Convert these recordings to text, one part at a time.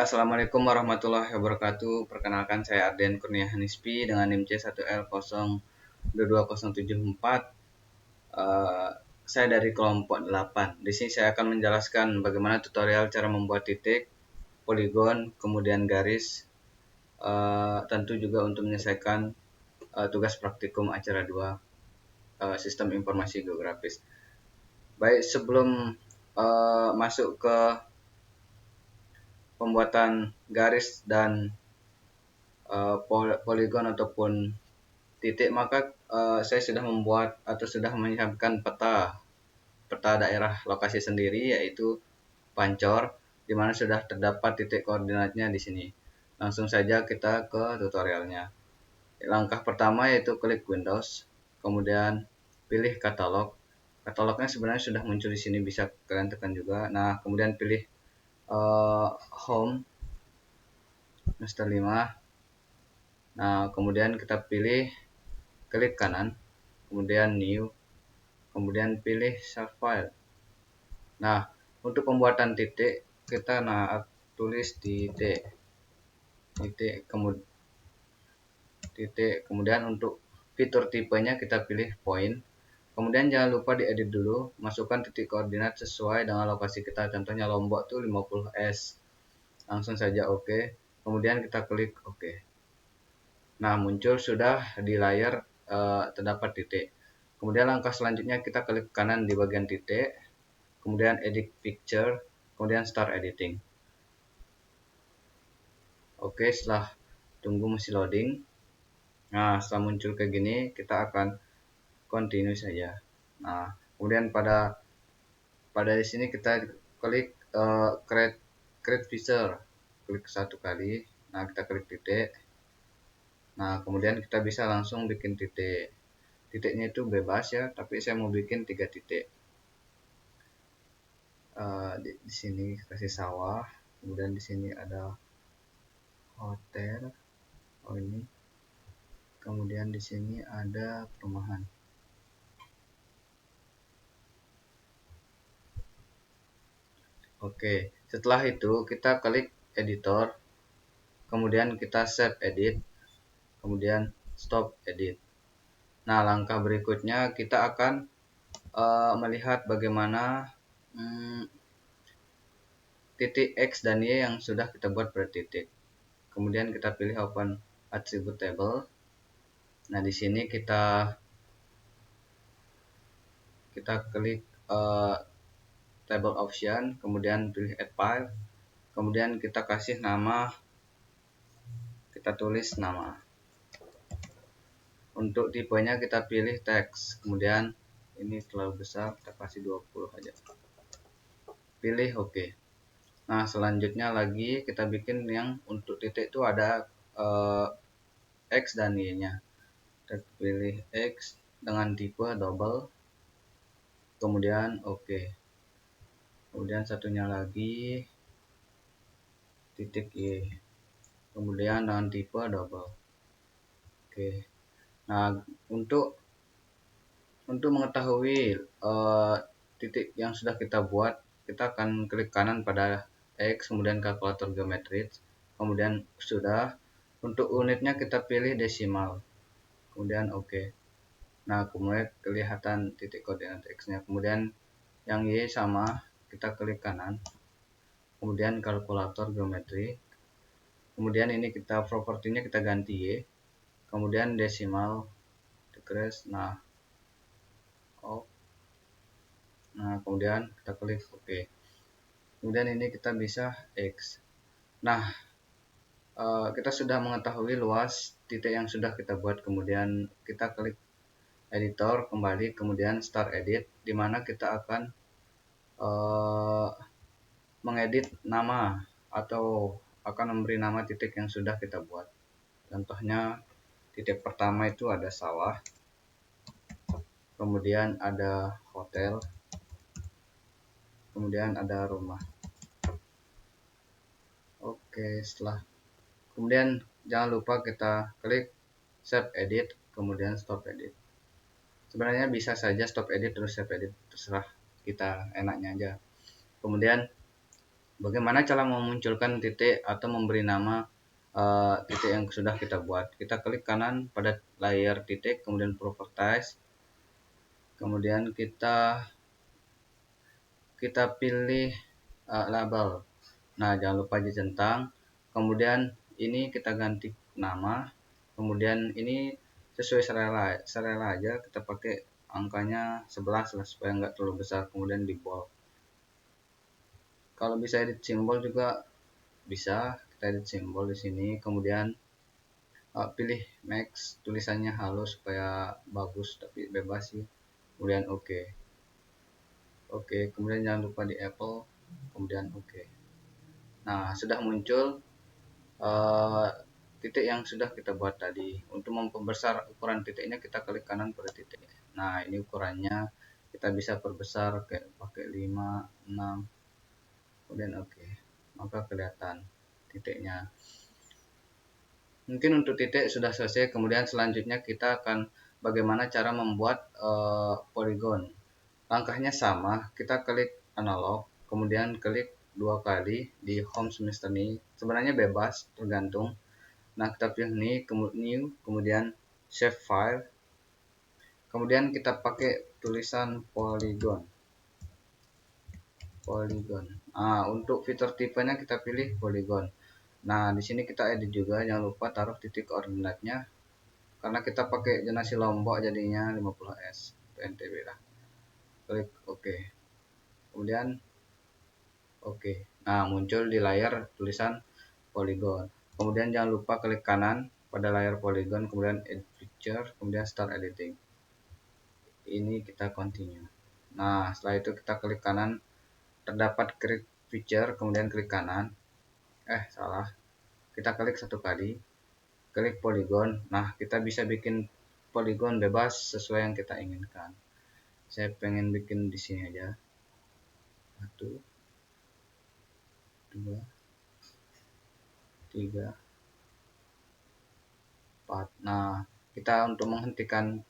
Assalamualaikum warahmatullahi wabarakatuh. Perkenalkan, saya Arden Kurnia Hanispi dengan NIM C1L022074. Saya dari kelompok 8. Di sini saya akan menjelaskan bagaimana tutorial cara membuat titik, poligon, kemudian garis, tentu juga untuk menyelesaikan tugas praktikum acara 2, Sistem Informasi Geografis. Baik, sebelum masuk ke pembuatan garis dan poligon ataupun titik, maka saya sudah membuat atau sudah menyiapkan peta daerah lokasi sendiri, yaitu pancor, di mana sudah terdapat titik koordinatnya di sini. Langsung saja kita ke tutorialnya. Langkah pertama yaitu klik Windows, kemudian pilih katalog. Katalognya sebenarnya sudah muncul di sini, bisa kalian tekan juga. Nah, kemudian pilih Home Master 5. Nah, kemudian kita pilih klik kanan, kemudian New, kemudian pilih Save File. Nah, untuk pembuatan titik kita tulis titik, kemudian untuk fitur tipenya kita pilih point. Kemudian jangan lupa diedit dulu, masukkan titik koordinat sesuai dengan lokasi kita. Contohnya Lombok tuh 50S. Langsung saja OK. Kemudian kita klik OK. Nah, muncul sudah di layar terdapat titik. Kemudian langkah selanjutnya kita klik kanan di bagian titik, kemudian edit picture, kemudian start editing. Oke, setelah tunggu masih loading. Nah, setelah muncul kayak gini, kita akan continue saja. Nah, kemudian pada di sini kita klik create picture, klik satu kali. Nah, kita klik titik. Nah, kemudian kita bisa langsung bikin titik. Titiknya itu bebas ya, tapi saya mau bikin 3 titik. Di sini kasih sawah, kemudian di sini ada hotel. Oh, ini. Kemudian di sini ada perumahan. Oke, setelah itu kita klik editor, kemudian kita save edit, kemudian stop edit. Nah, langkah berikutnya kita akan melihat bagaimana titik X dan Y yang sudah kita buat pada titik. Kemudian kita pilih open attribute table. Nah, di sini kita klik table option, kemudian pilih add file, kemudian kita kasih nama, kita tulis nama. Untuk tipenya kita pilih teks, kemudian ini terlalu besar, kita kasih 20 aja. Pilih OK. Nah, selanjutnya lagi kita bikin yang untuk titik itu ada X dan Y-nya. Kita pilih X dengan tipe double, kemudian OK. Kemudian satunya lagi titik Y, kemudian dengan tipe double. Oke. Nah, untuk mengetahui titik yang sudah kita buat, kita akan klik kanan pada X, kemudian kalkulator geometris, kemudian sudah. Untuk unitnya kita pilih desimal, kemudian OK. Nah, kemudian kelihatan titik koordinat X-nya. Kemudian yang Y sama, kita klik kanan, kemudian kalkulator geometri, kemudian ini kita propertinya kita ganti Y, kemudian desimal, decrease. Nah, kemudian kita klik OK. Kemudian ini kita bisa X. Nah, kita sudah mengetahui luas titik yang sudah kita buat. Kemudian kita klik editor kembali, kemudian start edit, di mana kita akan mengedit nama atau akan memberi nama titik yang sudah kita buat. Contohnya titik pertama itu ada sawah, kemudian ada hotel, kemudian ada rumah. Oke, kemudian jangan lupa kita klik save edit, kemudian stop edit. Sebenarnya bisa saja stop edit terus save edit, terserah kita, enaknya aja. Kemudian Bagaimana cara memunculkan titik atau memberi nama titik yang sudah kita buat? Kita klik kanan pada layar titik, kemudian properties, kemudian kita pilih label. Nah, jangan lupa dicentang. Kemudian ini kita ganti nama. Kemudian ini sesuai serela aja, kita pakai angkanya 11 lah supaya nggak terlalu besar. Kemudian di bold. Kalau bisa edit simbol juga bisa, kita edit simbol di sini. Kemudian pilih max, tulisannya halus supaya bagus tapi bebas sih. Kemudian oke. Oke, kemudian jangan lupa di Apple, kemudian oke. Nah, sudah muncul uh, titik yang sudah kita buat tadi. Untuk memperbesar ukuran titiknya, kita klik kanan pada titik. Nah, ini ukurannya kita bisa perbesar kayak pakai 5, 6, kemudian oke. Maka kelihatan titiknya. Mungkin untuk titik sudah selesai. Kemudian selanjutnya kita akan bagaimana cara membuat poligon. Langkahnya sama, kita klik analog, kemudian klik 2 kali di home semester ini. Sebenarnya bebas, tergantung. Nah, kita pilih new, kemudian save file, kemudian kita pakai tulisan polygon. Nah, untuk fitur tipenya kita pilih polygon. Nah, di sini kita edit juga, jangan lupa taruh titik koordinatnya karena kita pakai zonasi Lombok jadinya 50S NTB lah. Klik OK. Kemudian OK. Nah, muncul di layar tulisan polygon. Kemudian jangan lupa klik kanan pada layar polygon, kemudian edit picture, kemudian start editing. Ini kita continue. Nah, setelah itu kita klik kanan, terdapat create picture, kemudian klik kanan. Salah. Kita klik 1 kali, klik polygon. Nah, kita bisa bikin polygon bebas sesuai yang kita inginkan. Saya pengen bikin di sini aja. 1, 2, 3, 4. Nah, kita untuk menghentikan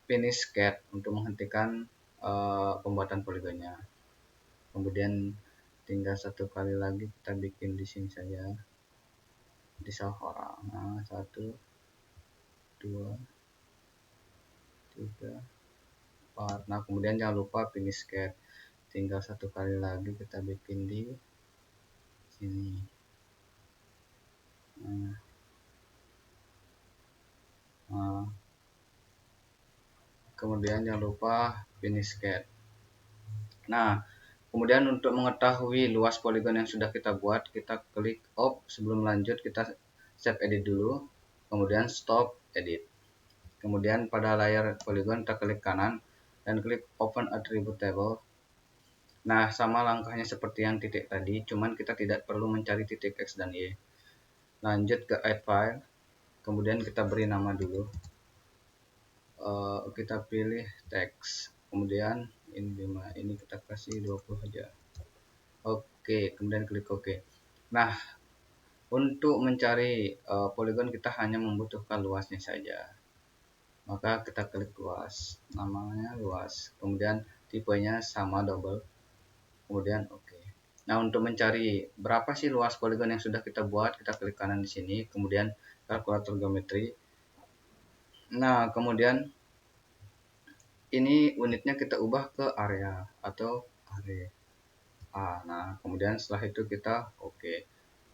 finish sketch, untuk menghentikan pembuatan poligonnya. Kemudian tinggal 1 kali lagi kita bikin di sini saja, di salah orang. Nah, 1, 2, 3, 4. Nah, kemudian jangan lupa finish sketch. Tinggal 1 kali lagi kita bikin di sini. Nah, kemudian jangan lupa finish sketch. Nah, kemudian untuk mengetahui luas poligon yang sudah kita buat, kita klik off. Sebelum lanjut kita save edit dulu, kemudian stop edit. Kemudian pada layar poligon kita klik kanan dan klik open attribute table. Nah, sama langkahnya seperti yang titik tadi, cuman kita tidak perlu mencari titik X dan Y. Lanjut ke add file, kemudian kita beri nama dulu. Kita pilih teks, kemudian ini kita kasih 20 aja. Oke, kemudian klik OK. Nah, untuk mencari poligon kita hanya membutuhkan luasnya saja. Maka kita klik luas, namanya luas, kemudian tipenya sama double, kemudian OK. Nah, untuk mencari berapa sih luas poligon yang sudah kita buat, kita klik kanan di sini, kemudian kalkulator geometri. Nah, kemudian ini unitnya kita ubah ke area atau area. Nah, kemudian setelah itu kita OK.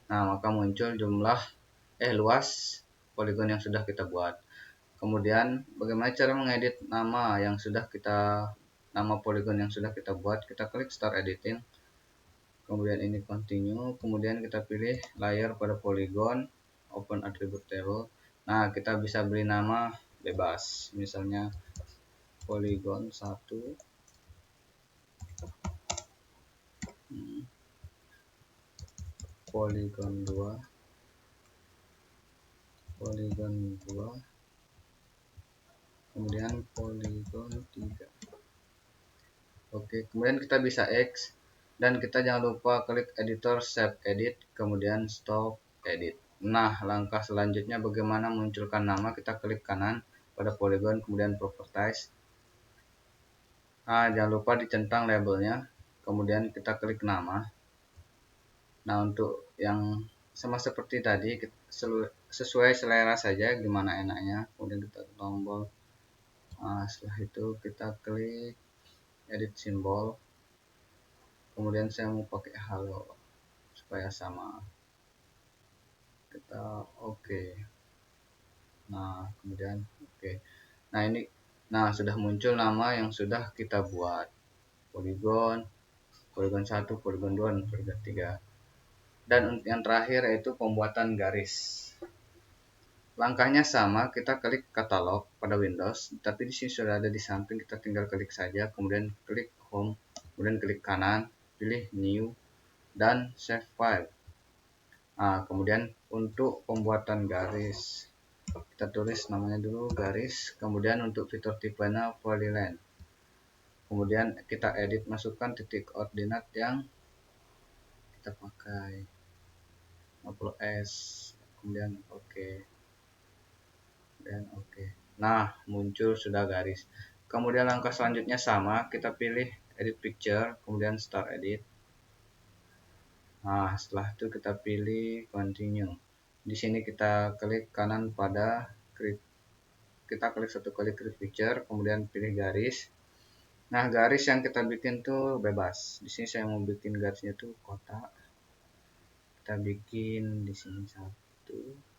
Nah, maka muncul jumlah luas poligon yang sudah kita buat. Kemudian bagaimana cara mengedit nama poligon yang sudah kita buat? Kita klik start editing. Kemudian ini continue, kemudian kita pilih layer pada poligon, open attribute table. Nah, kita bisa beri nama bebas, misalnya poligon 1, poligon 2, poligon 2, kemudian poligon 3. Oke, kemudian kita bisa X, dan kita jangan lupa klik editor save edit, kemudian stop edit. Nah, langkah selanjutnya bagaimana munculkan nama, kita klik kanan pada poligon, kemudian properties. Nah, jangan lupa dicentang labelnya, kemudian kita klik nama. Nah, untuk yang sama seperti tadi, sesuai selera saja gimana enaknya. Kemudian kita tombol. Nah, setelah itu kita klik edit simbol. Kemudian saya mau pakai halo supaya sama. Kita oke. Nah, kemudian oke. Nah, ini sudah muncul nama yang sudah kita buat. Polygon, Polygon 1, Polygon 2, dan Polygon 3. Dan yang terakhir yaitu pembuatan garis. Langkahnya sama, kita klik katalog pada Windows, tapi di sini sudah ada di samping, kita tinggal klik saja, kemudian klik home, kemudian klik kanan, pilih new, dan save file. Nah, kemudian untuk pembuatan garis, kita tulis namanya dulu garis, kemudian untuk fitur tipenya polyline. Kemudian kita edit, masukkan titik koordinat yang kita pakai 50S, kemudian oke. Dan oke. Nah, muncul sudah garis. Kemudian langkah selanjutnya sama, kita pilih edit picture, kemudian start edit. Nah, setelah itu kita pilih continue. Di sini kita klik kanan pada kita klik satu kali klik picture, kemudian pilih garis. Nah, garis yang kita bikin tuh bebas. Di sini saya mau bikin garisnya tuh kotak. Kita bikin di sini satu.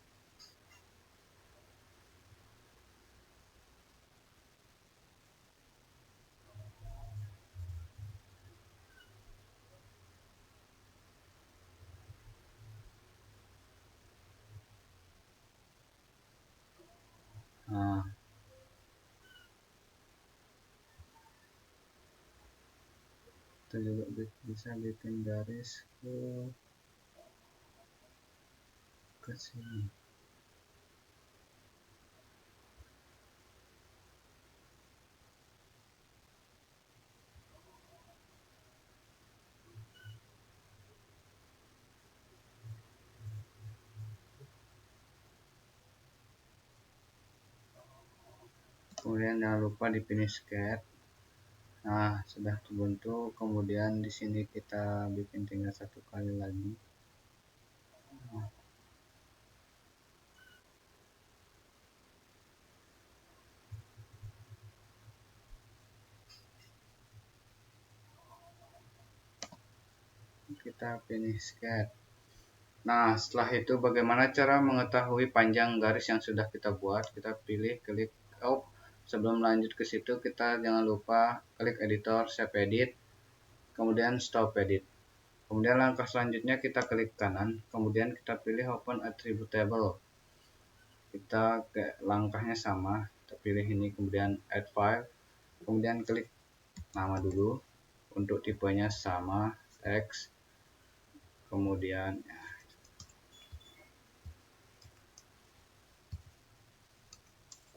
Nah, kita juga bisa bikin garis ke sini. Kemudian jangan lupa di finish sketch. Nah, sudah terbentuk. Kemudian di sini kita bikin tinggal satu kali lagi. Kita finish sketch. Nah, setelah itu bagaimana cara mengetahui panjang garis yang sudah kita buat? Kita pilih klik sebelum lanjut ke situ kita jangan lupa klik editor, save edit, kemudian stop edit. Kemudian langkah selanjutnya kita klik kanan, kemudian kita pilih open attribute table. Kita ke langkahnya sama, kita pilih ini, kemudian add file, kemudian klik nama dulu, untuk tipenya sama, text, kemudian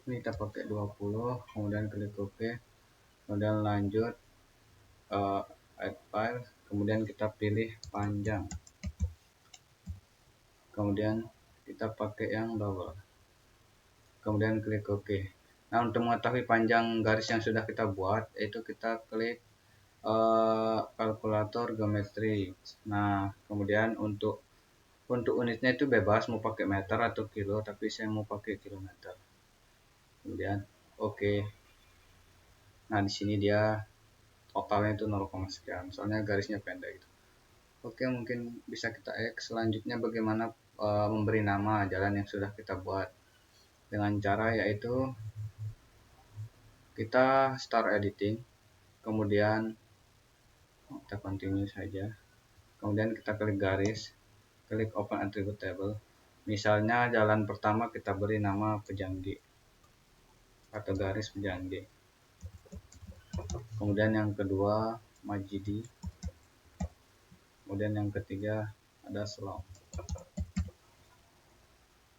ini kita pakai 20, kemudian klik OK, kemudian lanjut add file, kemudian kita pilih panjang, kemudian kita pakai yang double, kemudian klik OK. Nah, untuk mengetahui panjang garis yang sudah kita buat, itu kita klik kalkulator geometri. Nah, kemudian untuk unitnya itu bebas mau pakai meter atau kilo, tapi saya mau pakai kilometer. Kemudian oke. Nah, di sini dia totalnya itu 0, sekian, soalnya garisnya pendek gitu. Oke, mungkin bisa kita X. Selanjutnya bagaimana memberi nama jalan yang sudah kita buat, dengan cara yaitu kita start editing, kemudian kita continue saja, kemudian kita klik garis, klik open attribute table. Misalnya jalan pertama kita beri nama Pejanggi atau garis Pejanggi, kemudian yang kedua Majidi, kemudian yang ketiga ada Selong.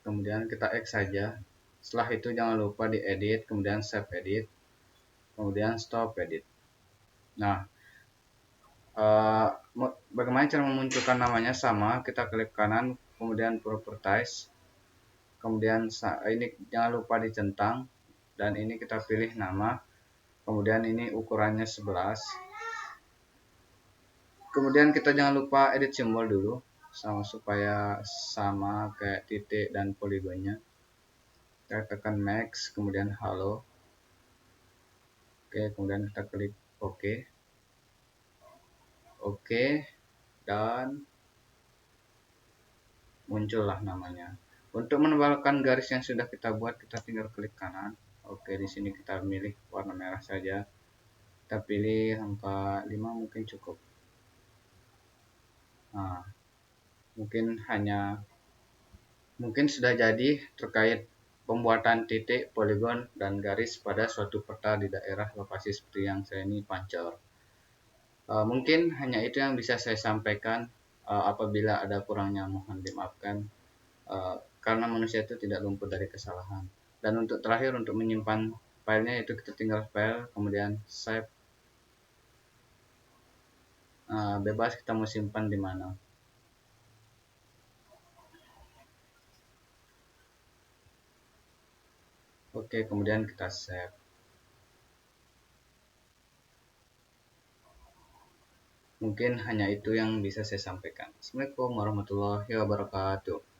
Kemudian kita X saja. Setelah itu jangan lupa diedit, kemudian save edit, kemudian stop edit. Nah, bagaimana cara memunculkan namanya? Sama, kita klik kanan, kemudian properties, kemudian ini jangan lupa dicentang, dan ini kita pilih nama, kemudian ini ukurannya 11. Kemudian kita jangan lupa edit simbol dulu. supaya sama kayak titik dan poligonnya. Kita tekan max, kemudian halo. Oke, kemudian kita klik OK. Oke, dan muncullah namanya. Untuk menebalkan garis yang sudah kita buat, kita tinggal klik kanan. Oke, di sini kita pilih warna merah saja. Kita pilih angka 5 mungkin cukup. Nah, mungkin sudah jadi terkait pembuatan titik, poligon, dan garis pada suatu peta di daerah lokasi seperti yang saya ini Pancor. Mungkin hanya itu yang bisa saya sampaikan. Apabila ada kurangnya mohon dimaafkan. Karena manusia itu tidak luput dari kesalahan. Dan untuk terakhir, untuk menyimpan filenya, itu kita tinggal file, kemudian save. Bebas kita mau simpan di mana. Oke, kemudian kita save. Mungkin hanya itu yang bisa saya sampaikan. Assalamualaikum warahmatullahi wabarakatuh.